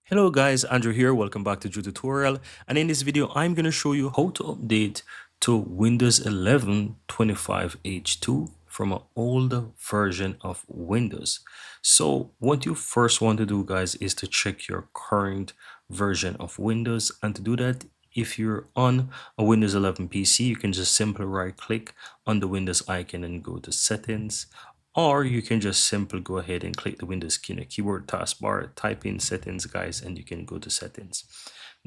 Hello guys, Andrew here. Welcome back to Drew Tutorial. And in this video, I'm going to show you how to update to Windows 11 25H2 from an older version of Windows. So what you first want to do, guys, is to check your current version of Windows. And to do that, if you're on a Windows 11 PC, you can just simply right click on the Windows icon and go to settings, or you can just simply go ahead and click the Windows key in the keyboard taskbar, type in settings, guys, and you can go to settings.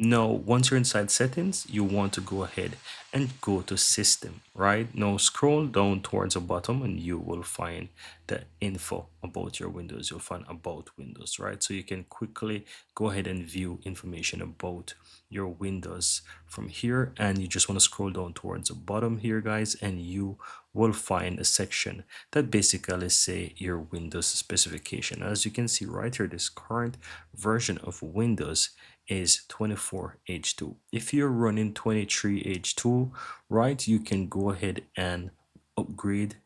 Now, once you're inside settings, you want to go ahead and go to system, right? Now, scroll down towards the bottom and you will find the info about your Windows. You'll find about Windows, right? So you can quickly go ahead and view information about your Windows from here. And you just want to scroll down towards the bottom here, guys, and you will find a section that basically say your Windows specification. As you can see right here, this current version of Windows is 24H2. If you're running 23H2, right, you can go ahead and upgrade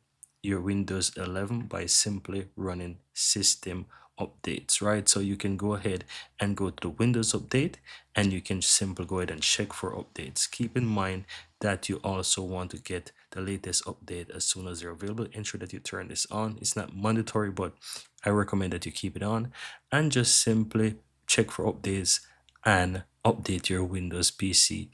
your Windows 11 by simply running system updates, right? So you can go ahead and go to the Windows update and you can simply go ahead and check for updates. Keep in mind that you also want to get the latest update as soon as they're available. Ensure that you turn this on. It's not mandatory, but I recommend that you keep it on and just simply check for updates and update your Windows PC.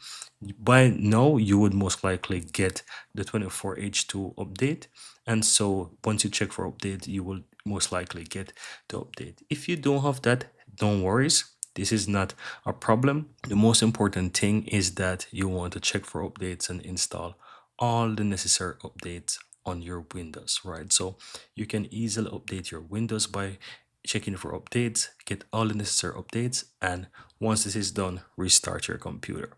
By now, you would most likely get the 24H2 update. And so once you check for update, you will most likely get the update. If you don't have that, don't worry. This is not a problem. The most important thing is that you want to check for updates and install all the necessary updates on your Windows, right? So you can easily update your Windows by checking for updates, get all the necessary updates, and once this is done, restart your computer.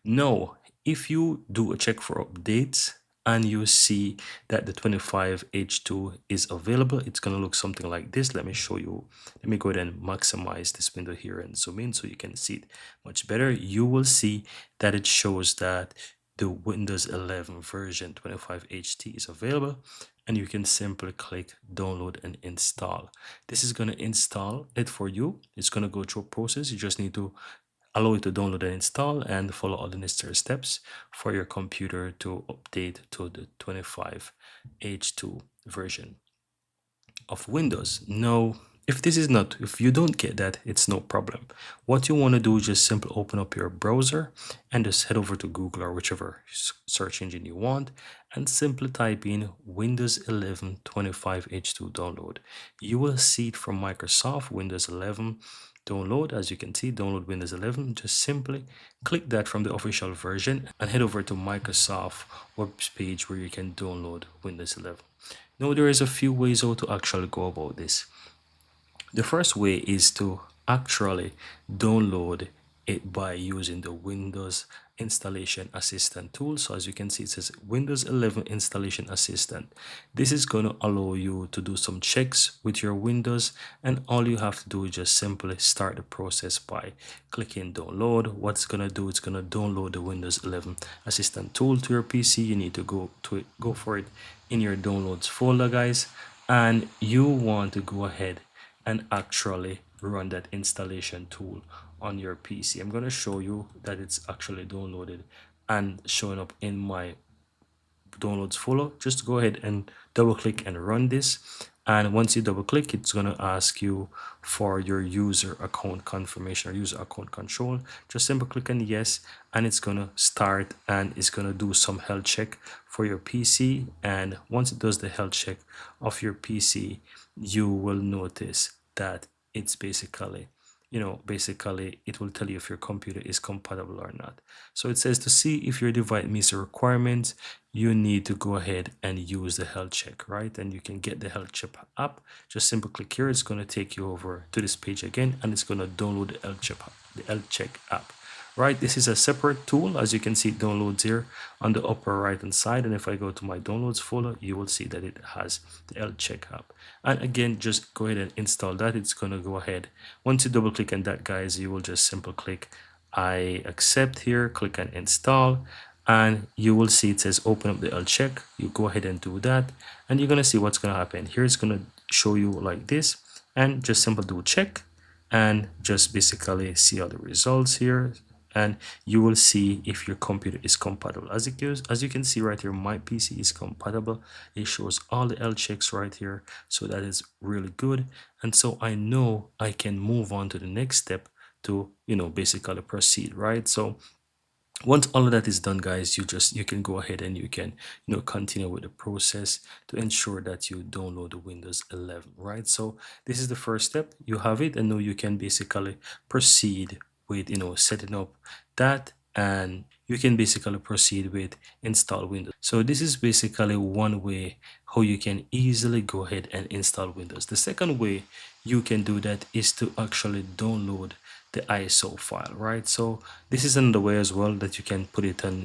Now, if you do a check for updates and you see that the 25H2 is available, it's going to look something like this. Let me show you. Let me go ahead and maximize this window here and zoom in so you can see it much better. You will see that it shows that the Windows 11 version 25HT is available, and you can simply click download and install. This is going to install it for you. It's going to go through a process. You just need to allow it to download and install and follow all the necessary steps for your computer to update to the 25H2 version of Windows. Now, if you don't get that, it's no problem. What you want to do is just simply open up your browser and just head over to Google or whichever search engine you want and simply type in Windows 11 25H2 download. You will see it from Microsoft Windows 11 download. As you can see, download Windows 11. Just simply click that from the official version and head over to Microsoft web page where you can download Windows 11. Now, there is a few ways how to actually go about this. The first way is to actually download it by using the Windows Installation Assistant tool. So as you can see, it says Windows 11 Installation Assistant. This is going to allow you to do some checks with your Windows, and all you have to do is just simply start the process by clicking download. What's going to do, it's going to download the Windows 11 Assistant tool to your PC. You need to go for it in your downloads folder, guys, and you want to go ahead and actually run that installation tool on your PC. I'm going to show you that it's actually downloaded and showing up in my downloads folder. Just go ahead and double click and run this, and once you double click, it's going to ask you for your user account confirmation or user account control. Just simply click on yes, and it's going to start and it's going to do some health check for your PC. And once it does the health check of your PC, you will notice that it's basically it will tell you if your computer is compatible or not. So it says to see if your device meets the requirements, you need to go ahead and use the health check, right? And you can get the health check app. Just simply click here. It's going to take you over to this page again, and it's going to download the health check app. Right, this is a separate tool. As you can see, it downloads here on the upper right hand side, and if I go to my downloads folder, you will see that it has the health check app. And again, just go ahead and install that. It's going to go ahead. Once you double click on that, guys, you will just simply click I accept here, click on install, and you will see it says open up the health check. You go ahead and do that, and you're going to see what's going to happen. Here it's going to show you like this, and just simply do check. and just basically see all the results here, and you will see if your computer is compatible. As you can see right here, my PC is compatible. It shows all the L checks right here, so that is really good. And so I know I can move on to the next step to, basically proceed, right? So once all of that is done, guys, you can go ahead and you can, continue with the process to ensure that you download the Windows 11, right? So this is the first step. You have it, and now you can basically proceed with, setting up that, and you can basically proceed with install Windows. So this is basically one way how you can easily go ahead and install Windows. The second way you can do that is to actually download the ISO file, right? So this is another way as well that you can put it on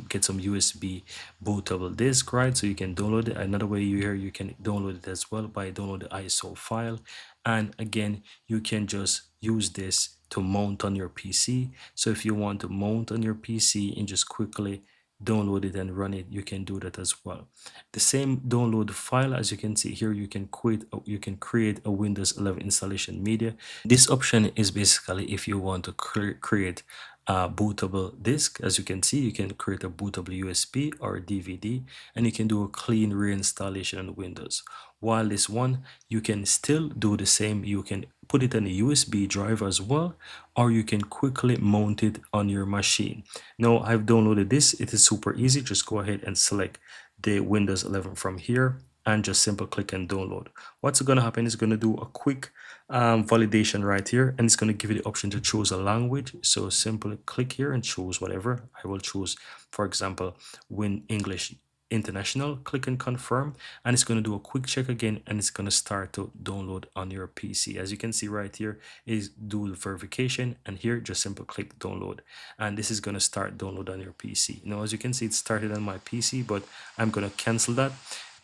get some USB bootable disk, right? So you can download it. Another way you can download it as well by download the ISO file. And again, you can just use this to mount on your PC. So if you want to mount on your PC and just quickly download it and run it, you can do that as well. The same download file, as you can see here, you can create a Windows 11 installation media. This option is basically if you want to create a bootable disk. As you can see, you can create a bootable USB or DVD, and you can do a clean reinstallation on Windows. While this one, you can still do the same. You can put it on a USB drive as well, or you can quickly mount it on your machine. Now, I've downloaded this. It is super easy. Just go ahead and select the Windows 11 from here and just simple click and download. What's going to happen is going to do a quick validation right here, and it's going to give you the option to choose a language. So simply click here and choose whatever. I will choose, for example, Win English International. Click and confirm, and it's going to do a quick check again, and it's going to start to download on your PC. As you can see right here is do the verification, and here just simple click download, and this is going to start download on your PC. Now, as you can see, it started on my PC, but I'm going to cancel that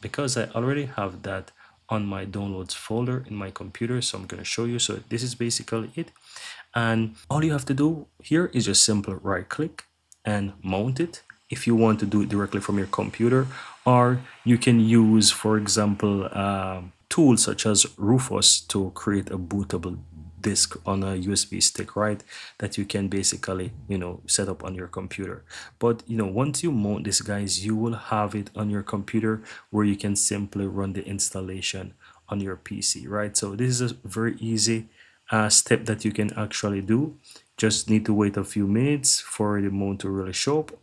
because I already have that on my downloads folder in my computer. So I'm going to show you. So this is basically it, and all you have to do here is just simple right click and mount it if you want to do it directly from your computer, or you can use, for example, tools such as Rufus to create a bootable disk on a USB stick, right? That you can basically, set up on your computer. But, once you mount this, guys, you will have it on your computer where you can simply run the installation on your PC, right? So this is a very easy step that you can actually do. Just need to wait a few minutes for the mount to really show up.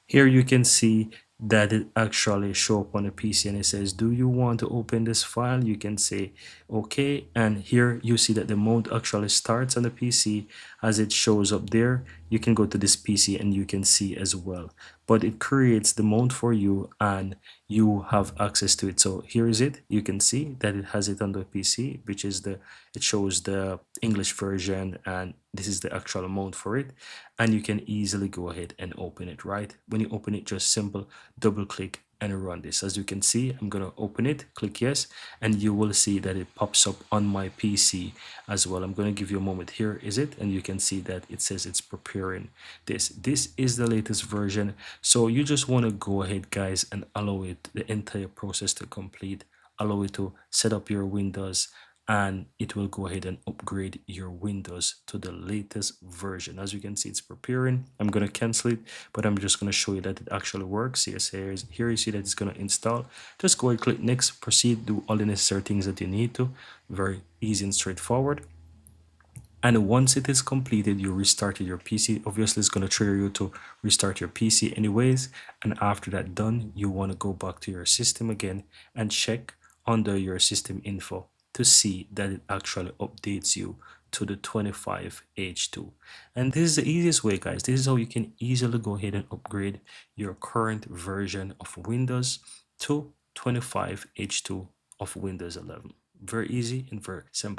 Here you can see that it actually show up on the PC, and it says, do you want to open this file? You can say okay, and here you see that the mode actually starts on the PC as it shows up there. You can go to this PC and you can see as well, but it creates the mode for you and you have access to it. So here is it. You can see that it has it on the PC, which is it shows the English version, and this is the actual mode for it, and you can easily go ahead and open it, right? When you open it, just simple double click and run this. As you can see, I'm going to open it, click yes, and you will see that it pops up on my PC as well. I'm going to give you a moment. Here is it, and you can see that it says it's preparing this is the latest version. So you just want to go ahead, guys, and allow it the entire process to complete. Allow it to set up your Windows, and it will go ahead and upgrade your Windows to the latest version. As you can see, it's preparing. I'm going to cancel it, but I'm just going to show you that it actually works. Yes, here you see that it's going to install. Just go ahead, click next, proceed, do all the necessary things that you need to. Very easy and straightforward. And once it is completed, you restarted your PC. Obviously, it's going to trigger you to restart your PC anyways. And after that done, you want to go back to your system again and check under your system info to see that it actually updates you to the 25H2. And this is the easiest way, guys. This is how you can easily go ahead and upgrade your current version of Windows to 25H2 of Windows 11. Very easy and very simple.